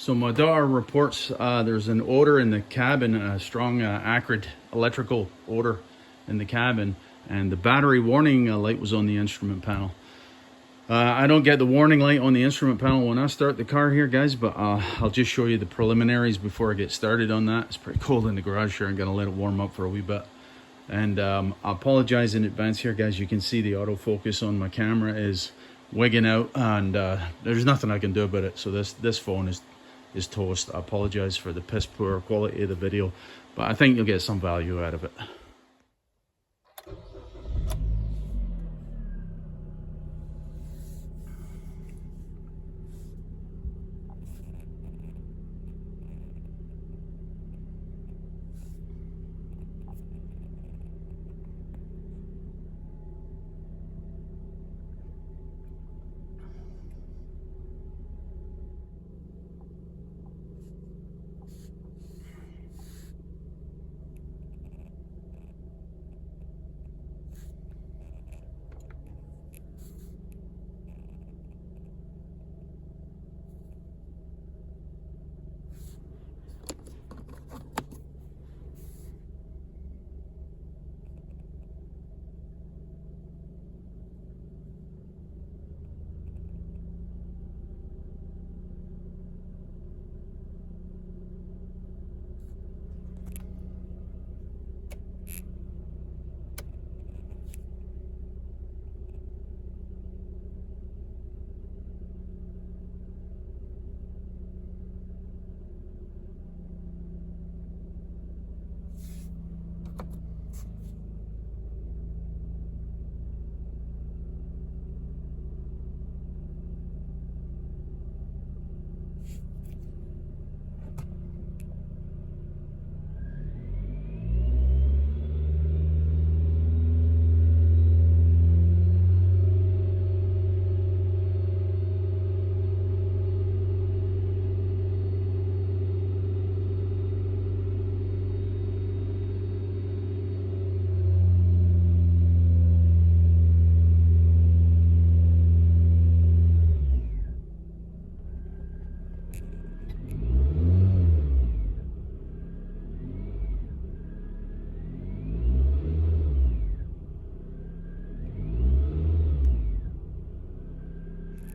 So my daughter reports there's an odor in the cabin, a strong acrid electrical odor in the cabin, and the battery warning light was on the instrument panel. I don't get the warning light on the instrument panel when I start the car here, guys, but I'll just show you the preliminaries before I get started on that. It's pretty cold in the garage here. I'm gonna let it warm up for a wee bit. And I apologize in advance here, guys. You can see the autofocus on my camera is wigging out, and there's nothing I can do about it. So this phone is toast. I apologize for the piss poor quality of the video, but I think you'll get some value out of it.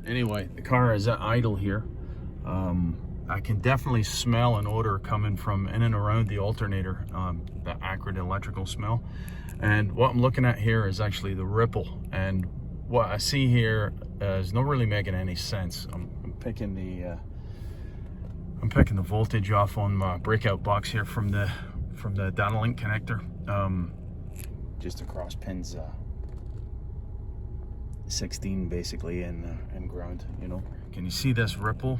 Anyway, the car is at idle here. I can definitely smell an odor coming from in and around the alternator, the acrid electrical smell. And what I'm looking at here is actually the ripple. And what I see here is not really making any sense. I'm picking the voltage off on my breakout box here from the data link connector, just across pins 16 basically, and ground. You know, can you see this ripple?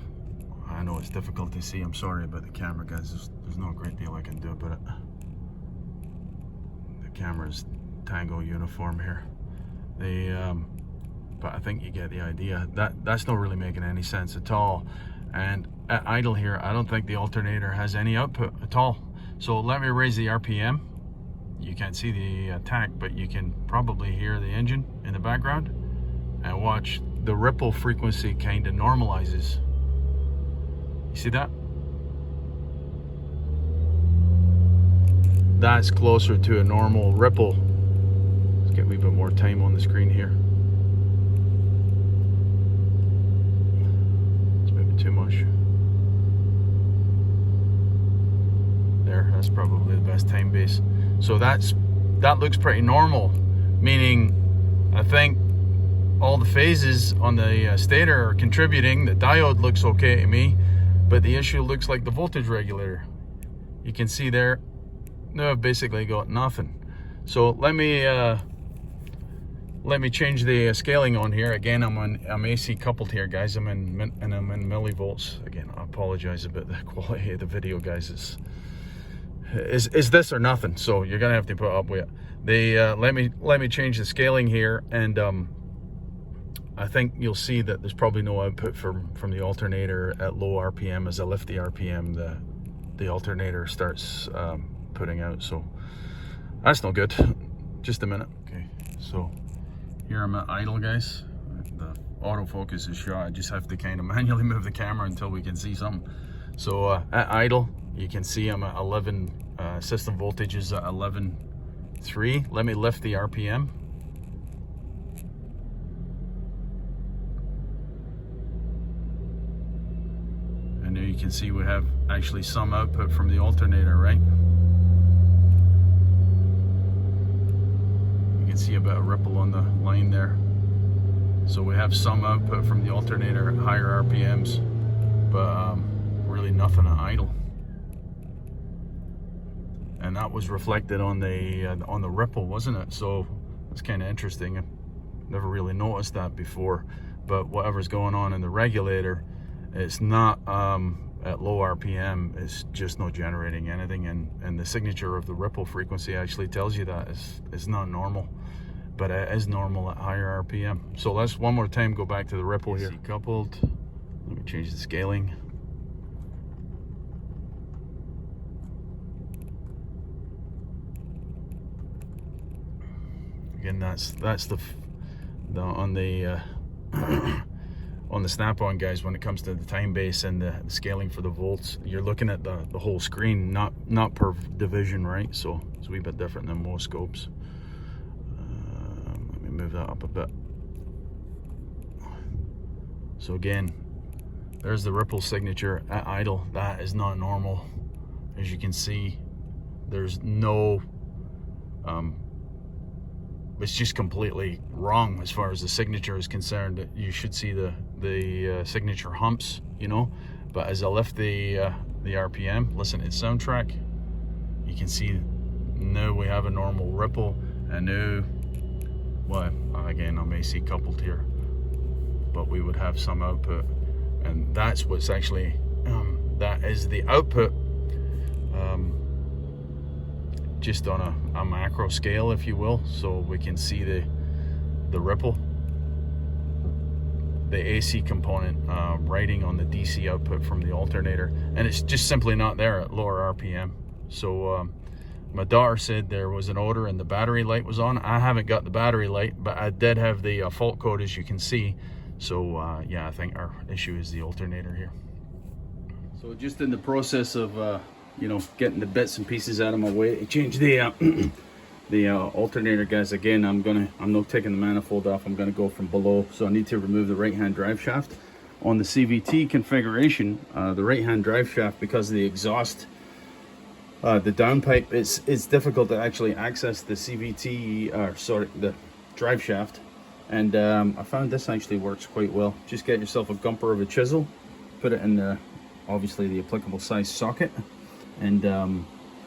I know it's difficult to see. I'm sorry about the camera, guys. There's no great deal I can do about it. The camera's Tango uniform here. But I think you get the idea. That's not really making any sense at all. And at idle here, I don't think the alternator has any output at all. So let me raise the RPM. You can't see the attack, but you can probably hear the engine in the background. And watch, the ripple frequency kind of normalizes. You see that? That's closer to a normal ripple. Let's get a wee bit more time on the screen here. It's maybe too much. There, that's probably the best time base. So that looks pretty normal, meaning I think all the phases on the stator are contributing. The diode looks okay to me, but the issue looks like the voltage regulator. You can see there, no, I've basically got nothing. So let me change the scaling on here. Again, I'm AC coupled here, guys. I'm in millivolts. Again, I apologize about the quality of the video, guys. Is this or nothing? So you're gonna have to put up with it. Let me change the scaling here, and I think you'll see that there's probably no output from the alternator at low RPM. As I lift the RPM, the alternator starts putting out. So that's no good. Just a minute. Okay, so here I'm at idle, guys. The autofocus is shot. I just have to kind of manually move the camera until we can see something. So at idle, you can see I'm at 11, system voltage is at 11.3. Let me lift the RPM. And there you can see we have actually some output from the alternator, right? You can see about a ripple on the line there. So we have some output from the alternator at higher RPMs, but really nothing at idle. And that was reflected on the ripple, wasn't it? So it's kind of interesting. I've never really noticed that before. But whatever's going on in the regulator, it's not at low RPM. It's just not generating anything, and the signature of the ripple frequency actually tells you that it's not normal. But it is normal at higher RPM. So let's one more time go back to the ripple here. Coupled. Let me change the scaling. Again, that's the on the on the snap-on, guys. When it comes to the time base and the scaling for the volts, you're looking at the whole screen, not per division, right? So it's a wee bit different than most scopes. Let me move that up a bit. So again, there's the ripple signature at idle. That is not normal. As you can see, there's no it's just completely wrong as far as the signature is concerned. You should see the signature humps, you know. But as I lift the RPM, listen to the soundtrack, you can see now we have a normal ripple, and now, well, again, I'm AC coupled here, but we would have some output, and that's what's actually that is the output, just on a macro scale, if you will, so we can see the ripple, the AC component writing on the DC output from the alternator, and it's just simply not there at lower RPM. So my daughter said there was an odor and the battery light was on. I haven't got the battery light, but I did have the fault code, as you can see. So yeah, I think our issue is the alternator here. So just in the process of you know, getting the bits and pieces out of my way to change the the alternator, guys. Again, I'm not taking the manifold off. I'm gonna go from below, so I need to remove the right hand drive shaft. On the CVT configuration, the right hand drive shaft, because of the exhaust, the downpipe, it's difficult to actually access the CVT, sorry, the drive shaft. And I found this actually works quite well. Just get yourself a gumper of a chisel, put it in the, obviously the applicable size socket, and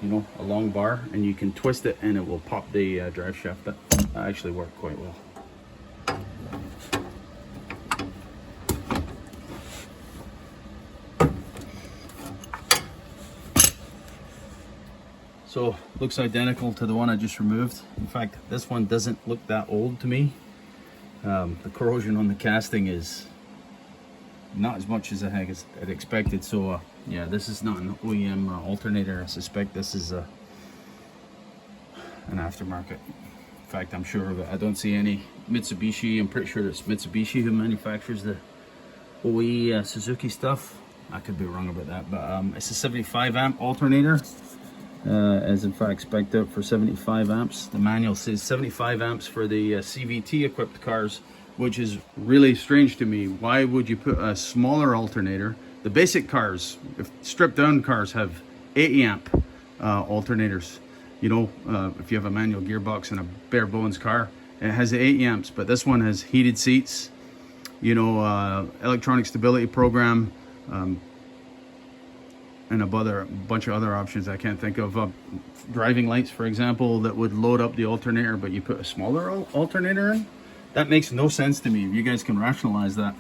you know, a long bar, and you can twist it and it will pop the drive shaft. That actually worked quite well. So looks identical to the one I just removed. In fact, this one doesn't look that old to me. The corrosion on the casting is not as much as I had expected. So yeah, this is not an OEM alternator. I suspect this is an aftermarket. In fact, I'm sure of it. I don't see any Mitsubishi. I'm pretty sure it's Mitsubishi who manufactures the OE Suzuki stuff. I could be wrong about that, but it's a 75 amp alternator. As in fact spec'd out for 75 amps. The manual says 75 amps for the CVT equipped cars, which is really strange to me. Why would you put a smaller alternator? The basic cars, if stripped down cars, have 80 amp alternators. You know, if you have a manual gearbox in a bare bones car, it has 80 amps, but this one has heated seats, you know, electronic stability program, and a bunch of other options I can't think of. Driving lights, for example, that would load up the alternator, but you put a smaller alternator in? That makes no sense to me. If you guys can rationalize that,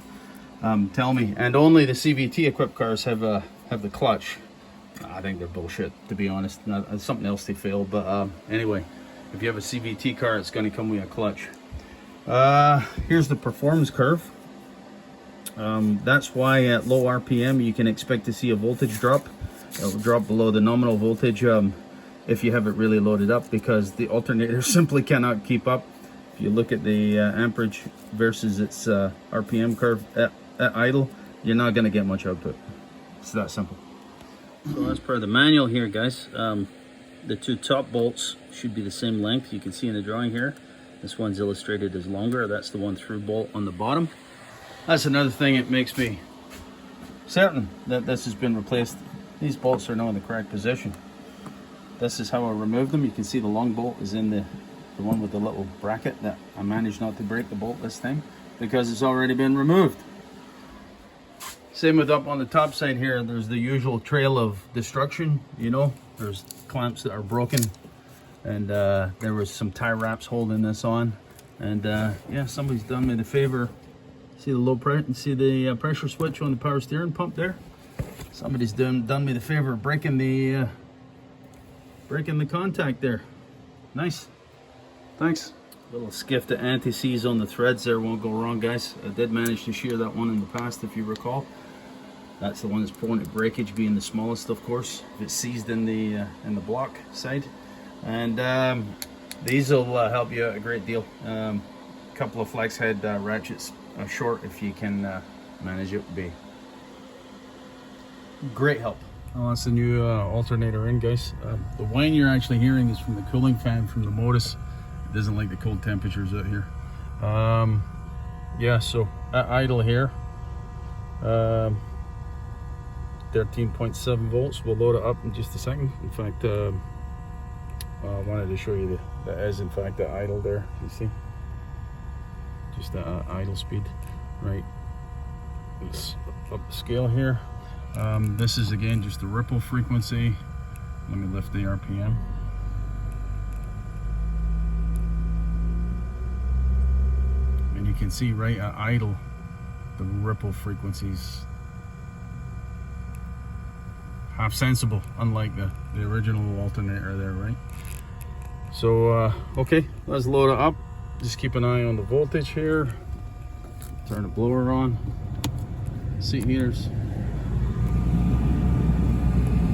tell me. And only the CVT equipped cars have the clutch. I think they're bullshit, to be honest. It's something else they fail, but anyway, if you have a CVT car, it's going to come with a clutch. Here's the performance curve. That's why at low RPM you can expect to see a voltage drop. It'll drop below the nominal voltage if you have it really loaded up, because the alternator simply cannot keep up. If you look at the amperage versus its RPM curve at idle, you're not going to get much output. It's that simple. So as per the manual here, guys, the two top bolts should be the same length. You can see in the drawing here, this one's illustrated as longer. That's the one through bolt on the bottom. That's another thing that makes me certain that this has been replaced. These bolts are now in the correct position. This is how I removed them. You can see the long bolt is in the one with the little bracket that I managed not to break the bolt this time because it's already been removed. Same with up on the top side here, there's the usual trail of destruction, you know. There's clamps that are broken, and there was some tie wraps holding this on. And yeah, somebody's done me the favor. See the low pressure, see the pressure switch on the power steering pump there? Somebody's done me the favor of breaking the contact there. Nice. Thanks. Little skiff to anti-seize on the threads there, won't go wrong, guys. I did manage to shear that one in the past, if you recall. That's the one that's prone to breakage, being the smallest, of course, if it's seized in the block side. And these will help you out a great deal. Couple of flex head ratchets short, if you can manage it, would be great help. Oh, that's the new alternator in, guys. The whine you're actually hearing is from the cooling fan from the Modus. It doesn't like the cold temperatures out here. Yeah, so at idle here, 13.7 volts. We'll load it up in just a second. In fact, I wanted to show you that is in fact at idle there. You see, just the idle speed, right? Let's up the scale here. This is again just the ripple frequency. Let me lift the RPM. And you can see right at idle, the ripple frequencies half sensible, unlike the original alternator there, right? So okay, let's load it up. Just keep an eye on the voltage here. Turn the blower on. Seat heaters.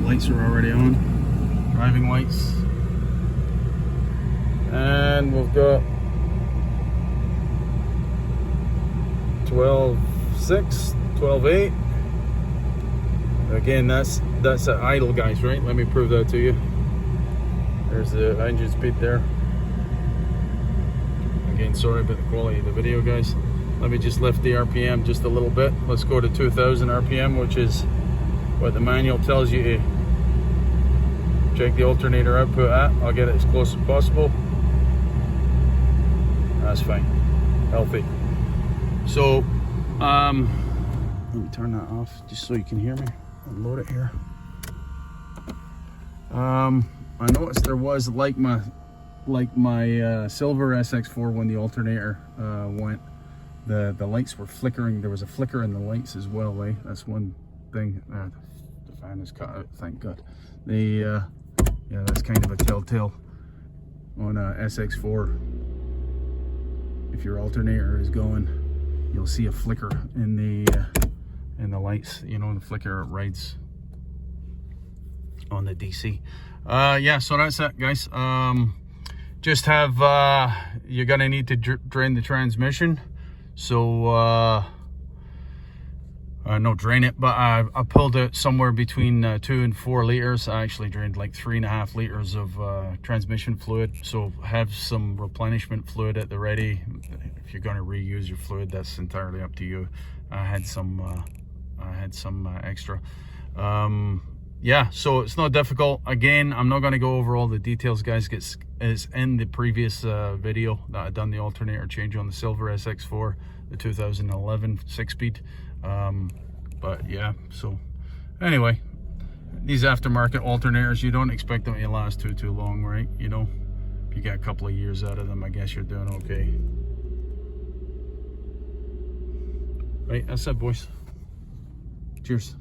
Lights are already on. Driving lights. And we've got 12.6, 12.8. Again, that's at idle, guys, right? Let me prove that to you. There's the engine speed there. Again, sorry about the quality of the video, guys. Let me just lift the RPM just a little bit. Let's go to 2000 RPM, which is what the manual tells you to check the alternator output at. I'll get it as close as possible. That's fine. Healthy. So, let me turn that off just so you can hear me. Unload it here. I noticed there was, like my silver SX4 when the alternator went, the lights were flickering. There was a flicker in the lights as well, eh? That's one thing. The fan is cut out, thank God. Yeah, that's kind of a telltale on a SX4. If your alternator is going, you'll see a flicker in the lights, you know, the flicker rides on the DC. Yeah, so that's it, guys. Just have you're gonna need to drain the transmission. So no, drain it, but I pulled it somewhere between 2 and 4 liters. I actually drained like 3.5 liters of transmission fluid. So have some replenishment fluid at the ready. If you're going to reuse your fluid, that's entirely up to you. I had some extra. Yeah, so it's not difficult. Again, I'm not going to go over all the details, guys. It's in the previous video that I done the alternator change on the silver SX4, the 2011 6-speed. But yeah, so anyway, these aftermarket alternators, you don't expect them to last too long, right? You know, if you get a couple of years out of them, I guess you're doing okay. Right, that's it, boys. Cheers.